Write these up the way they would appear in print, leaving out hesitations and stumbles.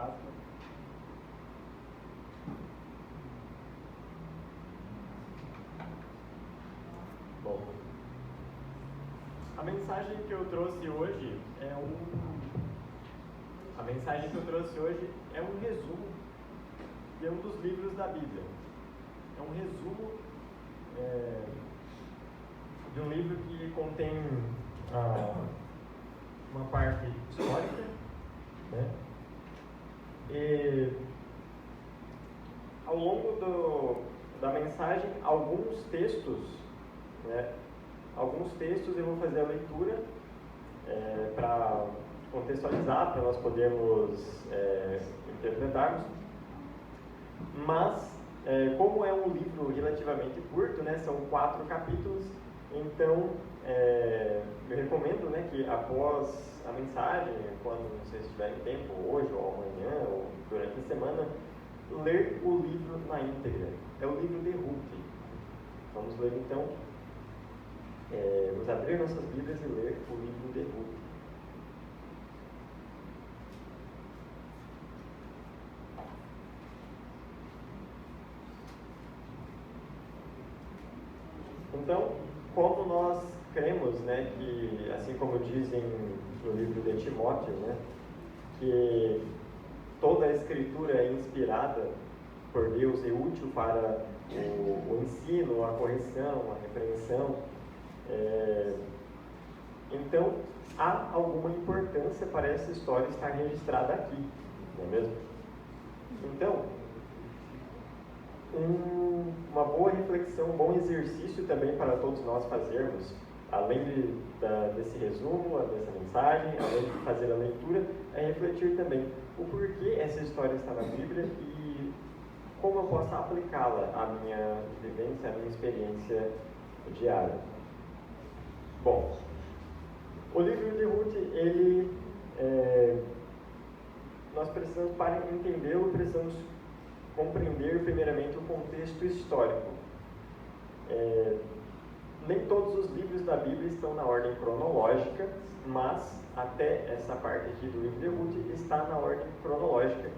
Páscoa. Bom, a mensagem que eu trouxe hoje é um resumo de um dos livros da Bíblia. É um resumo de um livro que contém uma parte histórica, né? E ao longo da mensagem, alguns textos eu vou fazer a leitura para contextualizar, para nós podermos interpretarmos. Mas, como é um livro relativamente curto, né, são 4 capítulos, então eu recomendo, né, que após a mensagem, quando vocês tiverem tempo, hoje ou amanhã, ou durante a semana, ler o livro na íntegra. É o livro de Ruth. Vamos ler então, vamos abrir nossas Bíblias e ler o livro de Ruth. Então, como nós cremos, né, que, assim como dizem no livro de Timóteo, né, que toda a Escritura é inspirada por Deus e útil para o ensino, a correção, a repreensão, então há alguma importância para essa história estar registrada aqui, não é mesmo? Então, uma boa reflexão, um bom exercício também para todos nós fazermos, além desse resumo, dessa mensagem, além de fazer a leitura, é refletir também o porquê essa história está na Bíblia e como eu posso aplicá-la à minha vivência, à minha experiência diária. Bom, o livro de Ruth, nós precisamos, para entendê-lo, precisamos compreender primeiramente o contexto histórico. Nem todos os livros da Bíblia estão na ordem cronológica, mas até essa parte aqui do livro de Ruth está na ordem cronológica,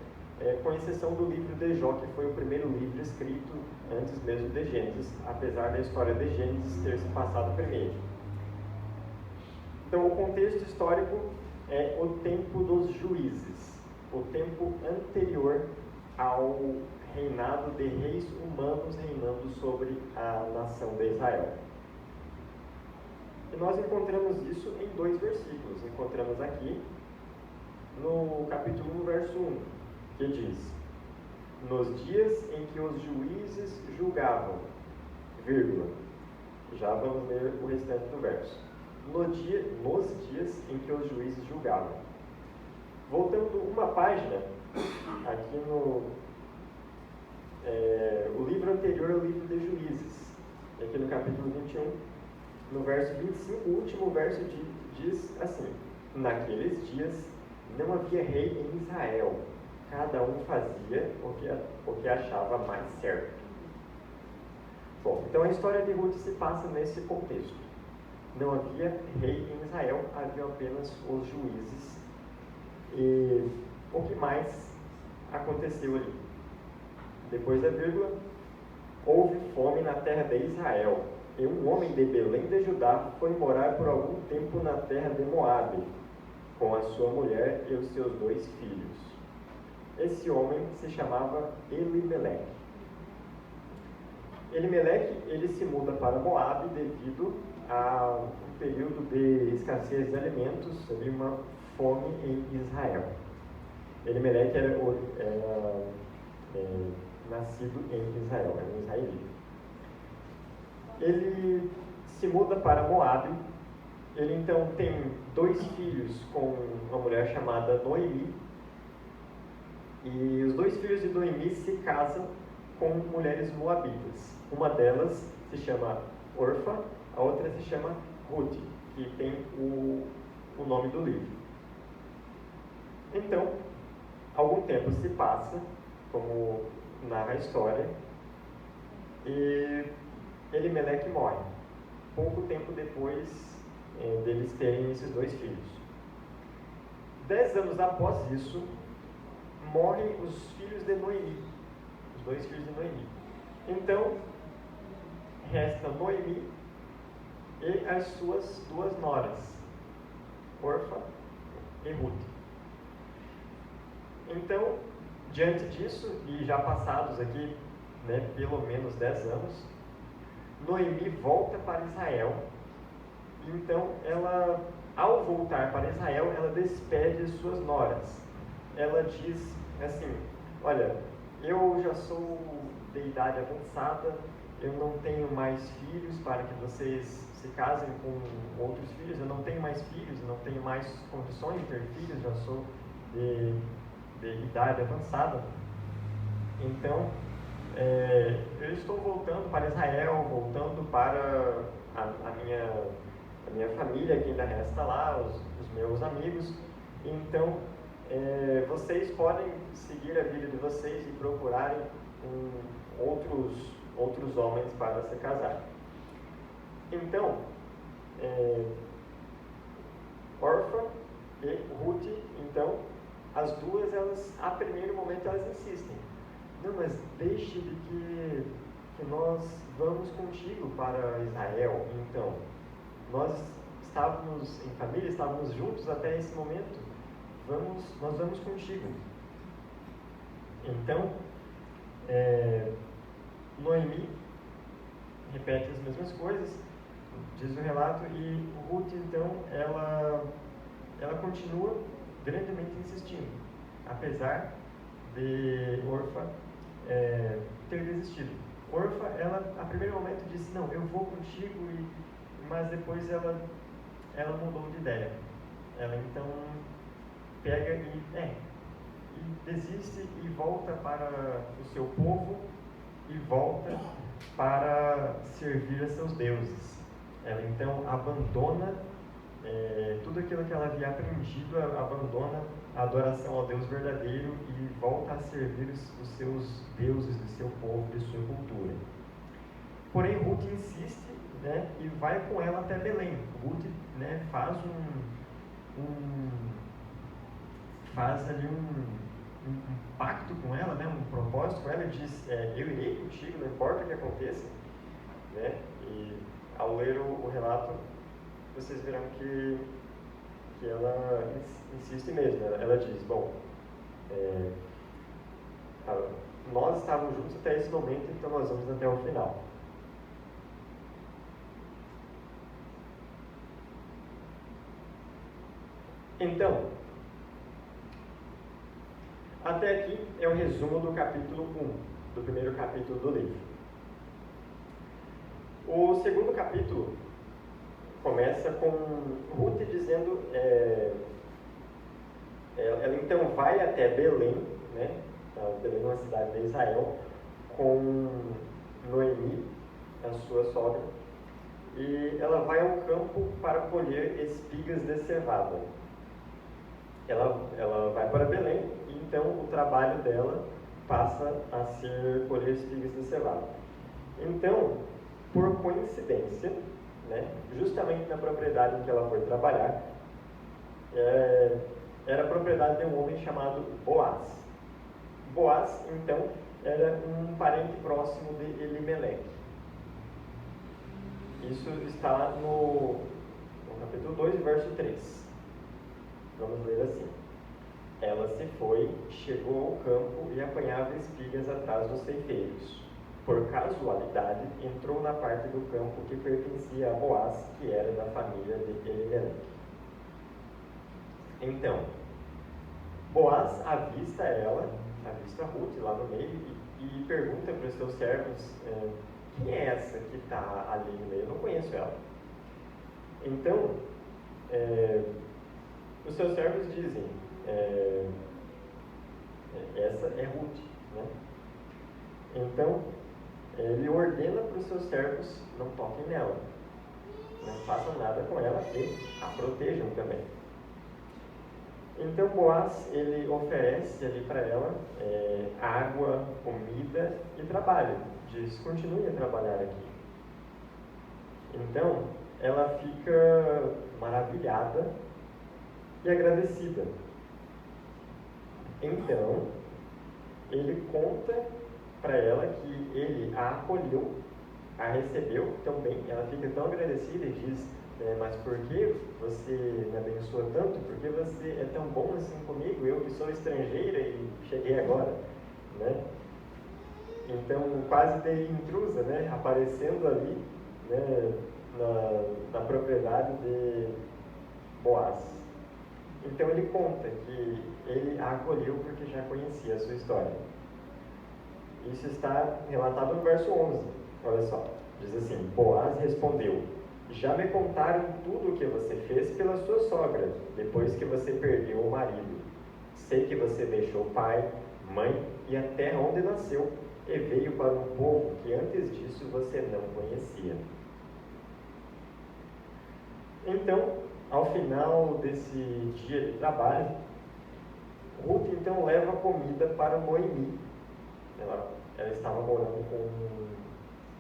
com exceção do livro de Jó, que foi o primeiro livro escrito antes mesmo de Gênesis, apesar da história de Gênesis ter se passado primeiro. Então, o contexto histórico é o tempo dos juízes, o tempo anterior ao reinado de reis humanos reinando sobre a nação de Israel. E nós encontramos isso em 2 versículos. Encontramos aqui no capítulo 1, verso 1, que diz: nos dias em que os juízes julgavam, vírgula, já vamos ler o restante do verso. Nos dias em que os juízes julgavam. Voltando uma página, aqui o livro anterior é o livro de Juízes. Aqui no capítulo 21, no verso 25, o último verso diz assim: naqueles dias não havia rei em Israel, cada um fazia o que achava mais certo. Bom, então a história de Ruth se passa nesse contexto. Não havia rei em Israel, havia apenas os juízes. E o que mais aconteceu ali? Depois da vírgula, houve fome na terra de Israel, e um homem de Belém de Judá foi morar por algum tempo na terra de Moabe, com a sua mulher e os seus 2 filhos. Esse homem se chamava Elimeleque. Elimeleque, ele se muda para Moabe devido a um período de escassez de alimentos, havia uma fome em Israel. Elimeleque era nascido em Israel, era um israelita. Ele se muda para Moabe. Ele então tem 2 filhos com uma mulher chamada Noemi, e os 2 filhos de Noemi se casam com mulheres moabitas. Uma delas se chama Orfa, a outra se chama Ruth, que tem o nome do livro. Então, algum tempo se passa, como narra a história, e Elimeleque morre, pouco tempo depois deles terem esses 2 filhos. 10 anos após isso, morrem os filhos de Noemi, os 2 filhos de Noemi. Então, resta Noemi e as suas 2 noras, Orfa e Ruth. Então, diante disso, e já passados aqui, pelo menos 10 anos, Noemi volta para Israel. Então, ela, ao voltar para Israel, ela despede suas noras. Ela diz assim: olha, eu já sou de idade avançada, eu não tenho mais filhos para que vocês se casem com outros filhos, eu não tenho mais filhos, não tenho mais condições de ter filhos, já sou de idade avançada. Então, eu estou voltando para Israel, voltando para a minha família que ainda resta lá, os meus amigos. Então, vocês podem seguir a vida de vocês e procurarem outros homens para se casar. Então, Orfa e Ruth, então, as duas, elas, a primeiro momento, elas insistem. Não, mas deixe de que nós vamos contigo para Israel. Então, nós estávamos em família, estávamos juntos até esse momento. Nós vamos contigo. Então, Noemi repete as mesmas coisas, diz o relato, e Ruth, então, ela continua grandemente insistindo, apesar de Orfa ter desistido. Orfa, ela, a primeiro momento, disse: não, eu vou contigo, mas depois ela mudou de ideia. Ela, então, pega e desiste e volta para o seu povo e volta para servir a seus deuses. Ela, então, abandona tudo aquilo que ela havia aprendido, abandona a adoração ao Deus verdadeiro e volta a servir os seus deuses, de seu povo, de sua cultura. Porém, Ruth insiste, e vai com ela até Belém. Ruth, faz ali um pacto com ela, um propósito com ela, e diz: eu irei contigo, não importa o que aconteça. E ao ler o relato, vocês verão que ela insiste mesmo. Ela diz: bom, nós estávamos juntos até esse momento, então nós vamos até o final. Então, até aqui é o resumo do capítulo 1, do primeiro capítulo do livro. O segundo capítulo começa com Ruth dizendo, ela então vai até Belém, Belém é uma cidade de Israel, com Noemi, a sua sogra, e ela vai ao campo para colher espigas de cevada. Ela vai para Belém, e então o trabalho dela passa a ser colher espigas de cevada. Então, por coincidência, justamente na propriedade em que ela foi trabalhar, era a propriedade de um homem chamado Boaz. Boaz, então, era um parente próximo de Elimeleque. Isso está no capítulo 2, verso 3. Vamos ler assim: ela se foi, chegou ao campo e apanhava espigas atrás dos ceifeiros. Por casualidade, entrou na parte do campo que pertencia a Boaz, que era da família de Elimeleque. Então, Boaz avista Ruth lá no meio e pergunta para os seus servos: quem é essa que está ali no meio? Eu não conheço ela. Então, os seus servos dizem: essa é Ruth, Então, ele ordena para os seus servos: não toquem nela, não façam nada com ela e a protejam também. Então Boaz, ele oferece ali para ela água, comida e trabalho. Diz: continue a trabalhar aqui. Então ela fica maravilhada e agradecida. Então, ele conta para ela que ele a acolheu, a recebeu tão bem. Ela fica tão agradecida e diz: mas por que você me abençoa tanto? Por que você é tão bom assim comigo? Eu que sou estrangeira e cheguei agora, né? Então, quase de intrusa, né? Aparecendo ali, né? na propriedade de Boaz. Então ele conta que ele a acolheu porque já conhecia a sua história. Isso está relatado no verso 11. Olha só, diz assim: Boaz respondeu: já me contaram tudo o que você fez pela sua sogra, depois que você perdeu o marido. Sei que você deixou pai, mãe e a terra onde nasceu, e veio para um povo que antes disso você não conhecia. Então, ao final desse dia de trabalho, Ruth então leva comida para Noemi. Ela estava morando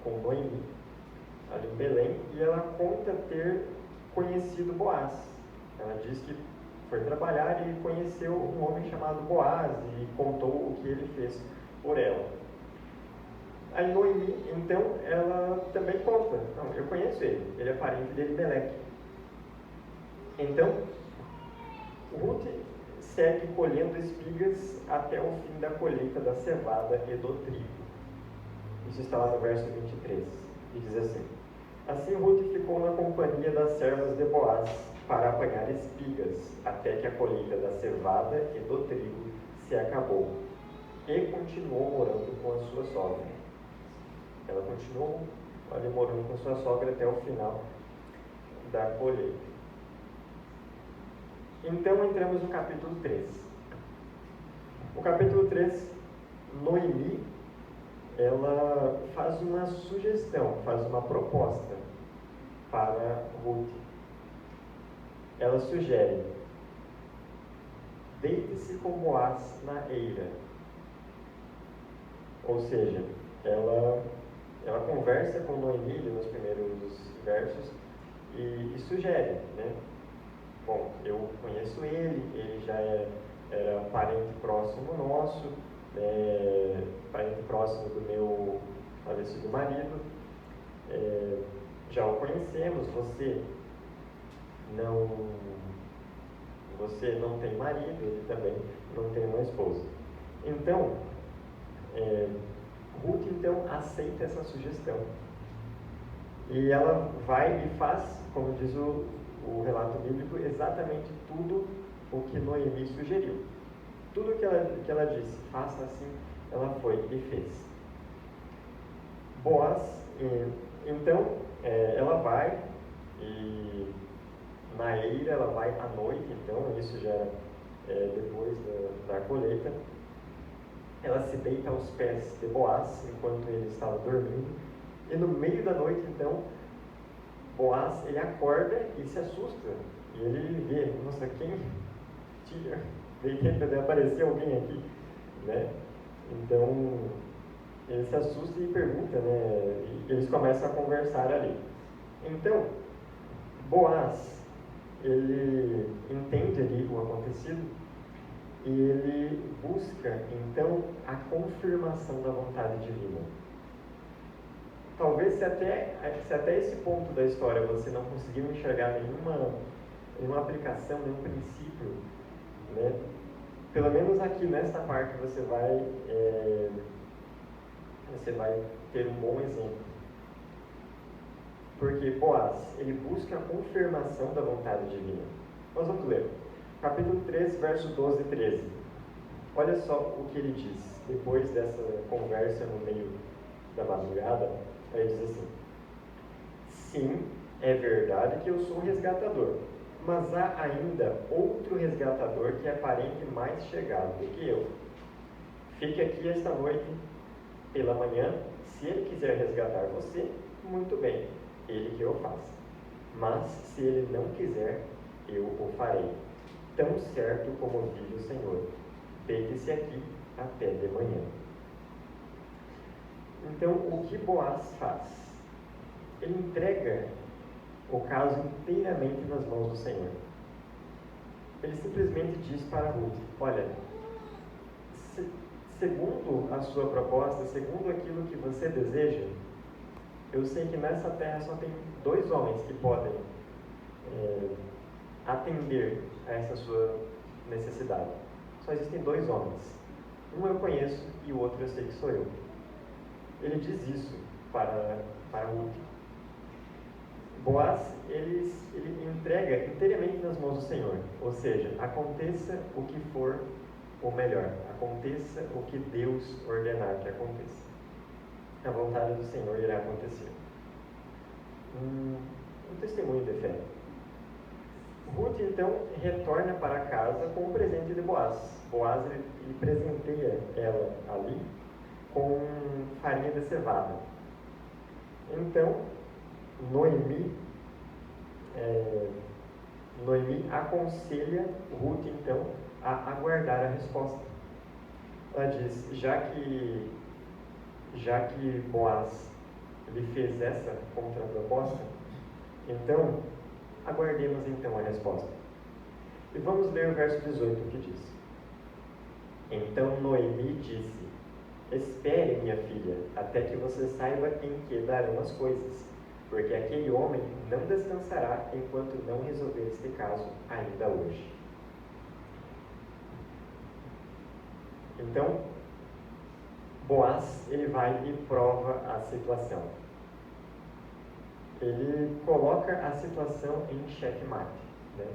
com Noemi, ali em Belém, e ela conta ter conhecido Boaz. Ela diz que foi trabalhar e conheceu um homem chamado Boaz e contou o que ele fez por ela. Aí Noemi, então, ela também conta: não, eu conheço ele é parente de Elimeleque. Então, Ruth segue colhendo espigas até o fim da colheita da cevada e do trigo. Isso está lá no verso 23. E diz assim: assim Ruth ficou na companhia das servas de Boaz para apanhar espigas, até que a colheita da cevada e do trigo se acabou, e continuou morando com a sua sogra. Ela continuou ali morando com sua sogra até o final da colheita. Então entramos no capítulo 3. O capítulo 3, Noemi, ela faz uma sugestão, faz uma proposta para Ruth. Ela sugere: deite-se com Boaz na eira. Ou seja, ela conversa com Noemi nos primeiros versos e sugere, né? Bom, eu conheço ele já era parente próximo nosso, parente próximo do meu falecido marido, já o conhecemos, você não tem marido, ele também não tem uma esposa. Então, Ruth então aceita essa sugestão. E ela vai e faz, como diz o relato bíblico, exatamente tudo o que Noemi sugeriu. Tudo que ela disse: faça assim, ela foi e fez. Boaz, então, ela vai e na eira ela vai à noite, então isso já era depois da colheita. Ela se deita aos pés de Boaz enquanto ele estava dormindo, e no meio da noite, então, Boaz, ele acorda e se assusta, e ele vê: nossa, quem tinha? De repente apareceu alguém aqui, né? Então, ele se assusta e pergunta, né? E eles começam a conversar ali. Então, Boaz, ele entende ali o acontecido e ele busca, então, a confirmação da vontade divina. Talvez se até esse ponto da história você não conseguiu enxergar nenhuma aplicação, nenhum princípio, né? Pelo menos aqui nesta parte você vai ter um bom exemplo. Porque Boaz, ele busca a confirmação da vontade divina. Nós vamos ler. Capítulo 3, verso 12 e 13. Olha só o que ele diz, depois dessa conversa no meio da madrugada. Ele diz assim: sim, é verdade que eu sou resgatador, mas há ainda outro resgatador que é parente mais chegado do que eu. Fique aqui esta noite, pela manhã, se ele quiser resgatar você, muito bem, ele que eu faça. Mas se ele não quiser, eu o farei, tão certo como vive o Senhor. Deite-se aqui até de manhã. Então, o que Boaz faz? Ele entrega o caso inteiramente nas mãos do Senhor. Ele simplesmente diz para Ruth: olha, segundo a sua proposta, segundo aquilo que você deseja, eu sei que nessa terra só tem 2 homens que podem atender a essa sua necessidade. Só existem 2 homens. Um eu conheço e o outro eu sei que sou eu. Ele diz isso para o outro. Boaz, ele entrega inteiramente nas mãos do Senhor. Ou seja, aconteça o que for o melhor. Aconteça o que Deus ordenar que aconteça. A vontade do Senhor irá acontecer. Um testemunho de fé. Ruth, então, retorna para casa com o presente de Boaz. Boaz, ele presenteia ela ali com farinha de cevada. Então, Noemi aconselha Ruth, então, a aguardar a resposta. Ela diz, já que Boaz lhe fez essa contraproposta, então, aguardemos então a resposta. E vamos ler o verso 18 que diz: Então Noemi disse, espere, minha filha, até que você saiba em que darão as coisas, porque aquele homem não descansará enquanto não resolver este caso ainda hoje. Então, Boaz, ele vai e prova a situação. Ele coloca a situação em xeque-mate, né?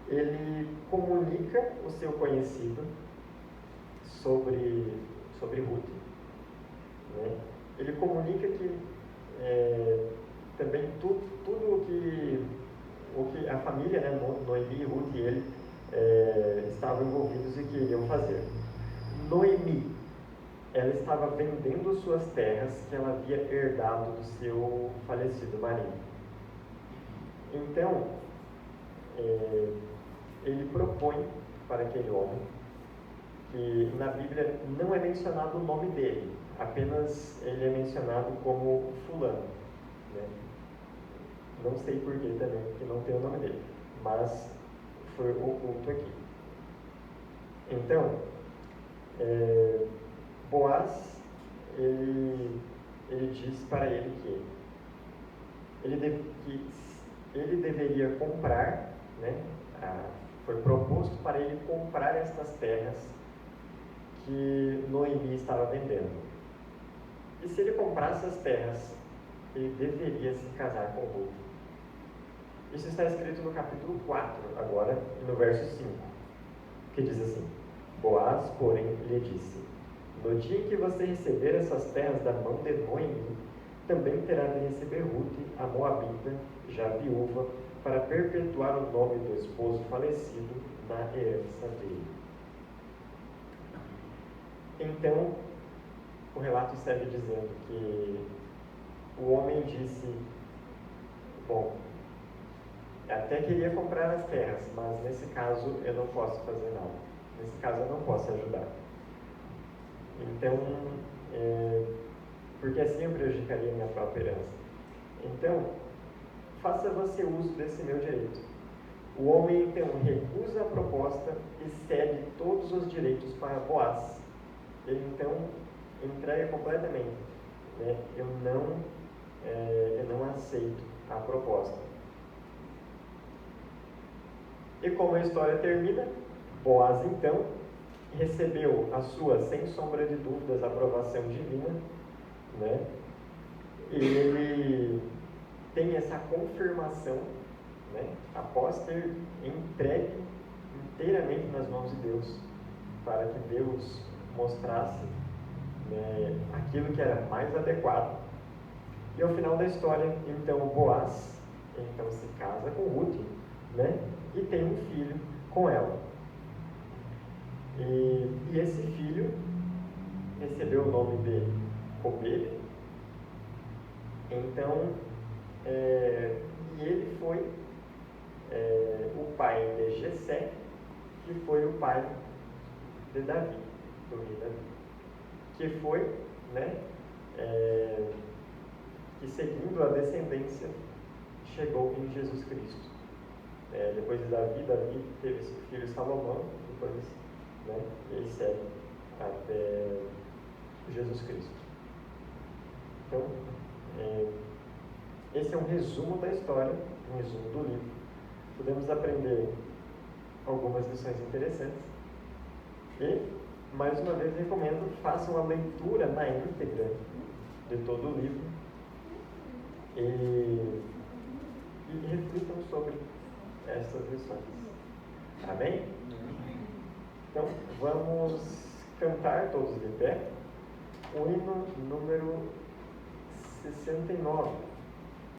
Ele comunica o seu conhecido sobre Ruth, né? Ele comunica que também tudo o que a família, né, Noemi, Ruth e ele estavam envolvidos e queriam fazer. Noemi, ela estava vendendo suas terras que ela havia herdado do seu falecido marido. Então, ele propõe para aquele homem, que na Bíblia não é mencionado o nome dele, apenas ele é mencionado como fulano, né? Não sei porquê também, que não tem o nome dele, mas foi oculto aqui. Então, Boaz, ele diz para ele que ele deveria comprar, né? Foi proposto para ele comprar estas terras que Noemi estava vendendo. E se ele comprasse as terras, ele deveria se casar com Ruth. Isso está escrito no capítulo 4, agora, no verso 5, que diz assim: Boaz, porém, lhe disse: No dia em que você receber essas terras da mão de Noemi, também terá de receber Ruth, a moabita, já viúva, para perpetuar o nome do esposo falecido na herança dele. Então, o relato segue dizendo que o homem disse: Bom, até queria comprar as terras, mas nesse caso eu não posso fazer nada. Nesse caso eu não posso ajudar. Então, porque assim eu prejudicaria minha própria herança. Então, faça você uso desse meu direito. O homem, então, recusa a proposta e cede todos os direitos para Boaz. Ele, então, entrega completamente, né? Eu não aceito a proposta. E como a história termina, Boaz, então, recebeu a sua, sem sombra de dúvidas, aprovação divina, né? E ele tem essa confirmação, né? Após ter entregue inteiramente nas mãos de Deus, para que Deus mostrasse, né, aquilo que era mais adequado. E ao final da história, então, Boaz se casa com Ruth, né? E tem um filho com ela. E esse filho recebeu o nome de Obed. Então, e ele foi o pai de Jessé, que foi o pai de Davi, do rei Davi, que foi, né, que seguindo a descendência chegou em Jesus Cristo. Depois de Davi teve esse filho Salomão, depois né? E segue até Jesus Cristo. Então, esse é um resumo da história, um resumo do livro. Podemos aprender algumas lições interessantes. E, mais uma vez, recomendo, façam a leitura na íntegra de todo o livro e reflitam sobre essas lições. Amém? Então, vamos cantar todos de pé o hino número 69.